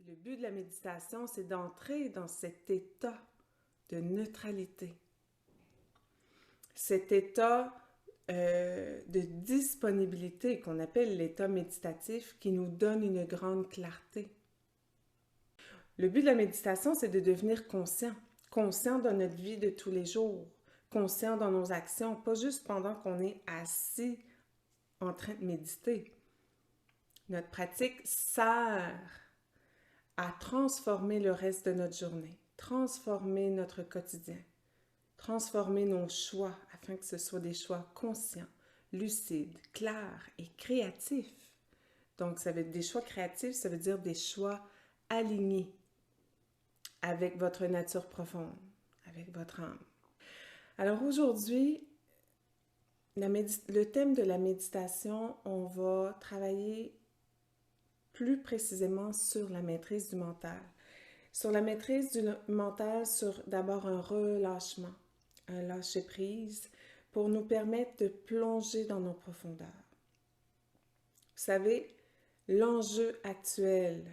Le but de la méditation, c'est d'entrer dans cet état de neutralité, cet état de disponibilité qu'on appelle l'état méditatif qui nous donne une grande clarté. Le but de la méditation, c'est de devenir conscient, conscient dans notre vie de tous les jours, conscient dans nos actions, pas juste pendant qu'on est assis en train de méditer. Notre pratique sert à transformer le reste de notre journée, transformer notre quotidien, transformer nos choix afin que ce soit des choix conscients, lucides, clairs et créatifs. Donc, ça veut dire des choix créatifs, ça veut dire des choix alignés avec votre nature profonde, avec votre âme. Alors aujourd'hui, le thème de la méditation, on va travailler plus précisément sur la maîtrise du mental. Sur la maîtrise du mental, sur d'abord un relâchement, un lâcher-prise pour nous permettre de plonger dans nos profondeurs. Vous savez, l'enjeu actuel,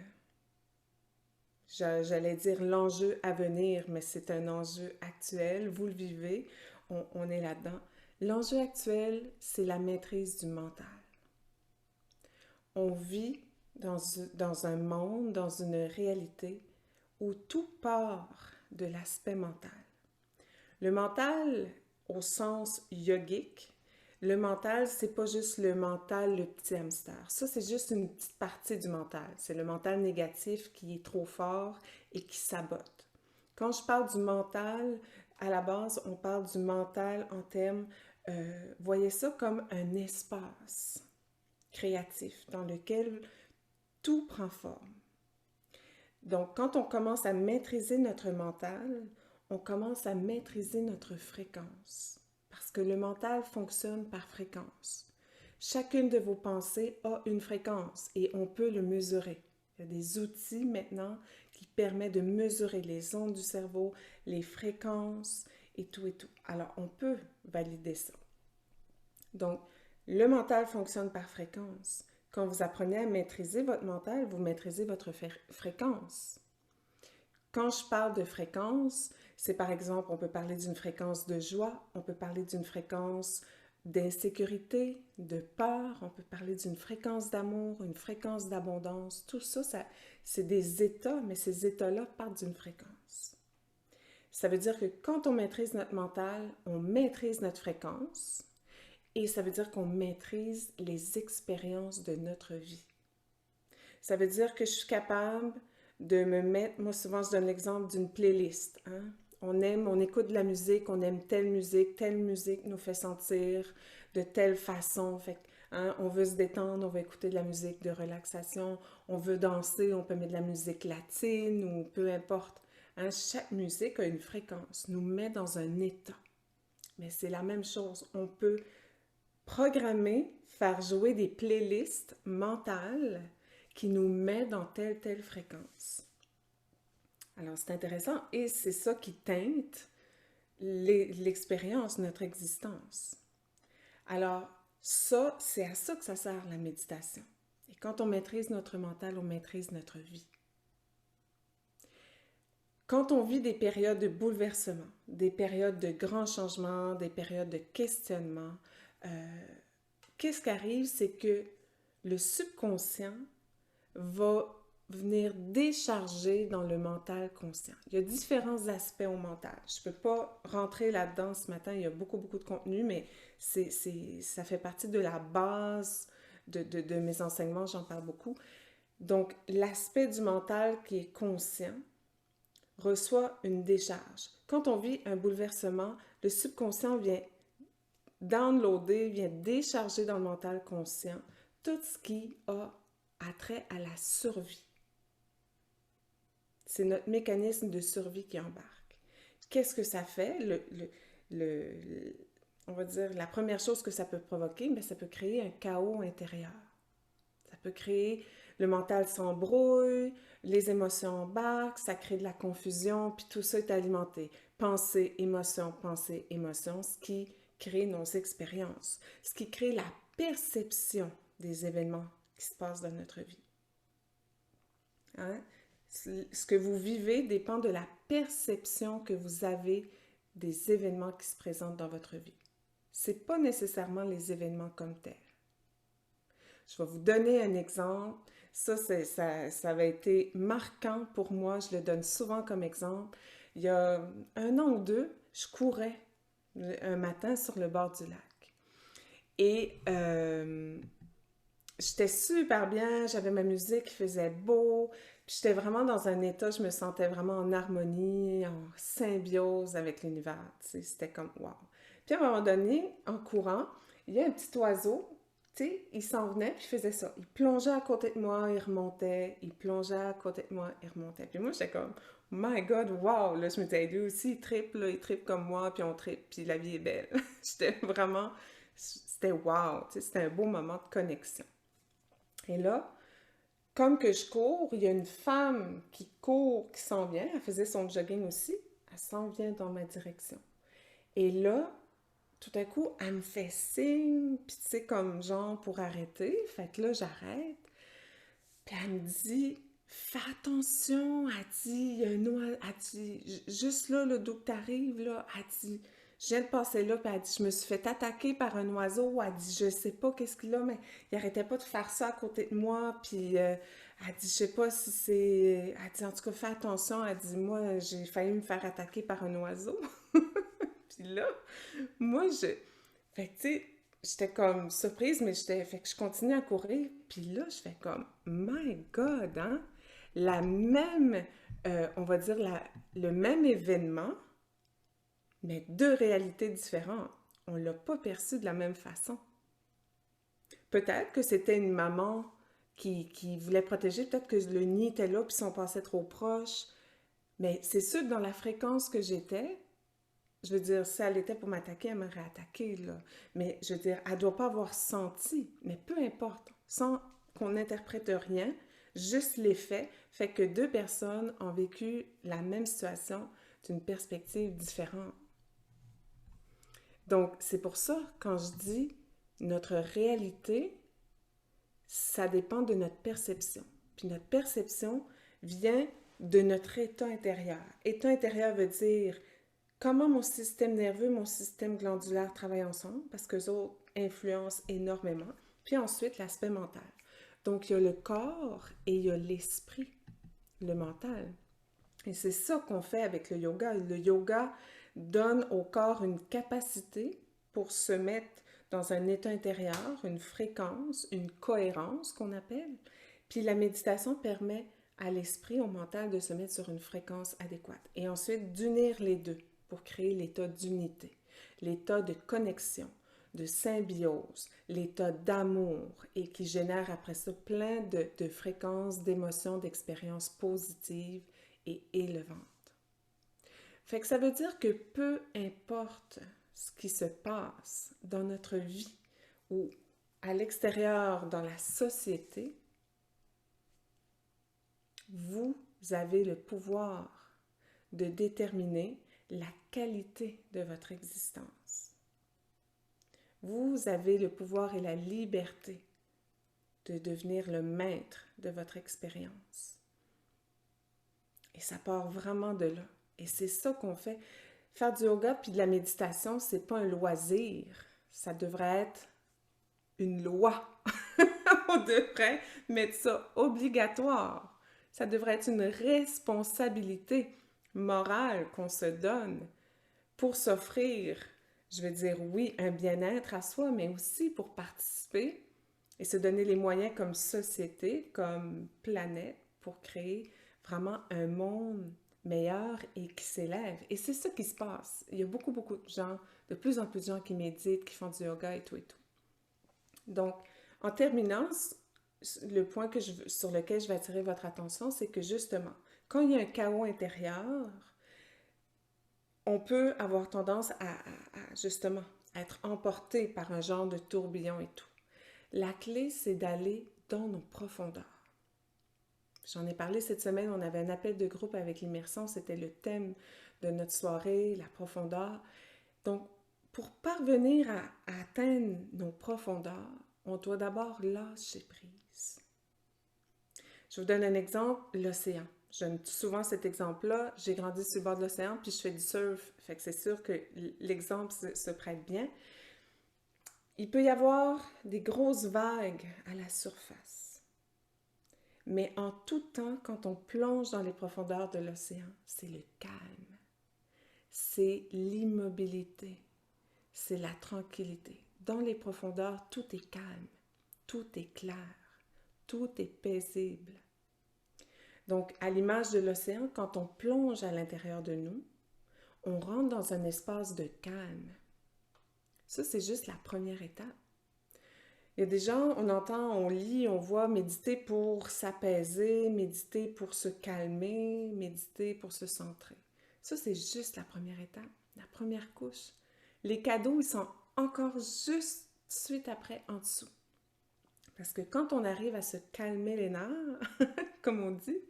j'allais dire l'enjeu à venir, mais c'est un enjeu actuel, vous le vivez, on est là-dedans. L'enjeu actuel, c'est la maîtrise du mental. On vit dans un monde, dans une réalité où tout part de l'aspect mental. Le mental, au sens yogique, le mental, c'est pas juste le mental, le petit hamster. Ça, c'est juste une petite partie du mental. C'est le mental négatif qui est trop fort et qui sabote. Quand je parle du mental, à la base, on parle du mental en termes, voyez ça comme un espace créatif dans lequel tout prend forme. Donc, quand on commence à maîtriser notre mental, on commence à maîtriser notre fréquence. Parce que le mental fonctionne par fréquence. Chacune de vos pensées a une fréquence et on peut le mesurer. Il y a des outils maintenant qui permettent de mesurer les ondes du cerveau, les fréquences et tout et tout. Alors, on peut valider ça. Donc, le mental fonctionne par fréquence. Quand vous apprenez à maîtriser votre mental, vous maîtrisez votre fréquence. Quand je parle de fréquence, c'est par exemple, on peut parler d'une fréquence de joie, on peut parler d'une fréquence d'insécurité, de peur, on peut parler d'une fréquence d'amour, une fréquence d'abondance. Tout ça, c'est des états, mais ces états-là partent d'une fréquence. Ça veut dire que quand on maîtrise notre mental, on maîtrise notre fréquence et ça veut dire qu'on maîtrise les expériences de notre vie. Ça veut dire que je suis capable de me mettre, moi souvent je donne l'exemple d'une playlist. Hein? On écoute de la musique, on aime telle musique nous fait sentir de telle façon. Fait, hein, on veut se détendre, on veut écouter de la musique de relaxation, on veut danser, on peut mettre de la musique latine ou peu importe. Hein? Chaque musique a une fréquence, nous met dans un état. Mais c'est la même chose, on peut programmer, faire jouer des playlists mentales qui nous met dans telle fréquence. Alors, c'est intéressant et c'est ça qui teinte l'expérience, notre existence. Alors, ça, c'est à ça que ça sert la méditation. Et quand on maîtrise notre mental, on maîtrise notre vie. Quand on vit des périodes de bouleversement, des périodes de grands changements, des périodes de questionnement, qu'est-ce qui arrive, c'est que le subconscient va venir décharger dans le mental conscient. Il y a différents aspects au mental. Je ne peux pas rentrer là-dedans ce matin, il y a beaucoup de contenu, mais ça fait partie de la base de mes enseignements, j'en parle beaucoup. Donc, l'aspect du mental qui est conscient reçoit une décharge. Quand on vit un bouleversement, le subconscient vient downloader, vient décharger dans le mental conscient tout ce qui a attrait à la survie. C'est notre mécanisme de survie qui embarque. Qu'est-ce que ça fait? On va dire, la première chose que ça peut provoquer, bien, ça peut créer un chaos intérieur. Ça peut créer, le mental s'embrouille, les émotions embarquent, ça crée de la confusion, puis tout ça est alimenté. Pensée, émotion, ce qui crée nos expériences, ce qui crée la perception des événements qui se passent dans notre vie. Hein? Ce que vous vivez dépend de la perception que vous avez des événements qui se présentent dans votre vie. Ce n'est pas nécessairement les événements comme tels. Je vais vous donner un exemple. Ça avait été marquant pour moi. Je le donne souvent comme exemple. Il y a 1 an ou 2, je courais un matin sur le bord du lac. Et j'étais super bien, j'avais ma musique, il faisait beau, puis j'étais vraiment dans un état, je me sentais vraiment en harmonie, en symbiose avec l'univers, tu sais, c'était comme wow. Puis à un moment donné, en courant, il y a un petit oiseau, tu sais, il s'en venait, puis il faisait ça. Il plongeait à côté de moi, il remontait, il plongeait à côté de moi, il remontait. Puis moi, j'étais comme, my God, wow! Là, je me disais, lui aussi, il trippe comme moi, puis on trippe, puis la vie est belle. J'étais vraiment, c'était wow, tu sais, c'était un beau moment de connexion. Et là, comme que je cours, il y a une femme qui court, qui s'en vient, elle faisait son jogging aussi, elle s'en vient dans ma direction. Et là, tout à coup, elle me fait signe, puis tu sais, comme genre pour arrêter. Fait que là, j'arrête. Puis elle me dit, fais attention, elle dit, il y a un oiseau, elle dit, juste là, le dos que t'arrives, là, elle dit, je viens de passer là, puis elle dit, je me suis fait attaquer par un oiseau, elle dit, je sais pas qu'est-ce qu'il a, mais il arrêtait pas de faire ça à côté de moi, puis elle dit, je sais pas si c'est, elle dit, en tout cas, fais attention, elle dit, moi, j'ai failli me faire attaquer par un oiseau. Puis là, moi, fait que, tu sais, j'étais comme surprise, mais fait que je continue à courir. Puis là, je fais comme, my God, hein? La même, on va dire, le même événement, mais 2 réalités différentes. On l'a pas perçu de la même façon. Peut-être que c'était une maman qui voulait protéger, peut-être que le nid était là, puis son passait trop proche. Mais c'est sûr que dans la fréquence que j'étais, je veux dire, si elle était pour m'attaquer, elle m'aurait attaqué, là. Mais je veux dire, elle ne doit pas avoir senti. Mais peu importe, sans qu'on n'interprète rien, juste les faits, fait que 2 personnes ont vécu la même situation d'une perspective différente. Donc, c'est pour ça, quand je dis notre réalité, ça dépend de notre perception. Puis notre perception vient de notre état intérieur. État intérieur veut dire comment mon système nerveux, mon système glandulaire travaillent ensemble, parce qu'eux autres influencent énormément. Puis ensuite, l'aspect mental. Donc, il y a le corps et il y a l'esprit, le mental. Et c'est ça qu'on fait avec le yoga. Le yoga donne au corps une capacité pour se mettre dans un état intérieur, une fréquence, une cohérence qu'on appelle. Puis la méditation permet à l'esprit, au mental, de se mettre sur une fréquence adéquate. Et ensuite, d'unir les deux pour créer l'état d'unité, l'état de connexion, de symbiose, l'état d'amour et qui génère après ça plein de fréquences, d'émotions, d'expériences positives et élevantes. Fait que ça veut dire que peu importe ce qui se passe dans notre vie ou à l'extérieur dans la société, vous avez le pouvoir de déterminer la qualité de votre existence. Vous avez le pouvoir et la liberté de devenir le maître de votre expérience. Et ça part vraiment de là. Et c'est ça qu'on fait. Faire du yoga puis de la méditation, c'est pas un loisir. Ça devrait être une loi. On devrait mettre ça obligatoire. Ça devrait être une responsabilité morale qu'on se donne pour s'offrir, je veux dire, oui, un bien-être à soi, mais aussi pour participer et se donner les moyens comme société, comme planète, pour créer vraiment un monde meilleur et qui s'élève. Et c'est ça qui se passe. Il y a beaucoup, beaucoup de gens, de plus en plus de gens qui méditent, qui font du yoga et tout et tout. Donc, en terminant, le point sur lequel je vais attirer votre attention, c'est que justement, quand il y a un chaos intérieur, on peut avoir tendance à justement être emporté par un genre de tourbillon et tout. La clé, c'est d'aller dans nos profondeurs. J'en ai parlé cette semaine, on avait un appel de groupe avec l'immersion, c'était le thème de notre soirée, la profondeur. Donc, pour parvenir à atteindre nos profondeurs, on doit d'abord lâcher prise. Je vous donne un exemple, l'océan. Je donne souvent cet exemple-là. J'ai grandi sur le bord de l'océan, puis je fais du surf. Fait que c'est sûr que l'exemple se prête bien. Il peut y avoir des grosses vagues à la surface. Mais en tout temps, quand on plonge dans les profondeurs de l'océan, c'est le calme, c'est l'immobilité, c'est la tranquillité. Dans les profondeurs, tout est calme, tout est clair, tout est paisible. Donc, à l'image de l'océan, quand on plonge à l'intérieur de nous, on rentre dans un espace de calme. Ça, c'est juste la première étape. Il y a des gens, on entend, on lit, on voit méditer pour s'apaiser, méditer pour se calmer, méditer pour se centrer. Ça, c'est juste la première étape, la première couche. Les cadeaux, ils sont encore juste suite après en dessous. Parce que quand on arrive à se calmer les nerfs, comme on dit,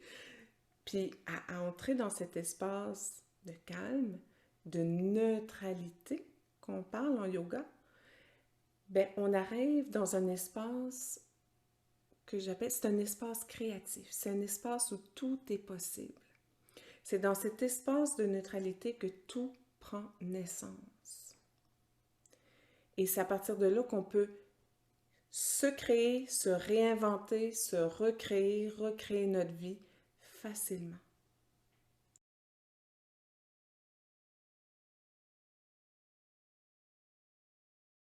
puis à entrer dans cet espace de calme, de neutralité qu'on parle en yoga, ben on arrive dans un espace que j'appelle, c'est un espace créatif. C'est un espace où tout est possible. C'est dans cet espace de neutralité que tout prend naissance. Et c'est à partir de là qu'on peut se créer, se réinventer, se recréer, recréer notre vie facilement.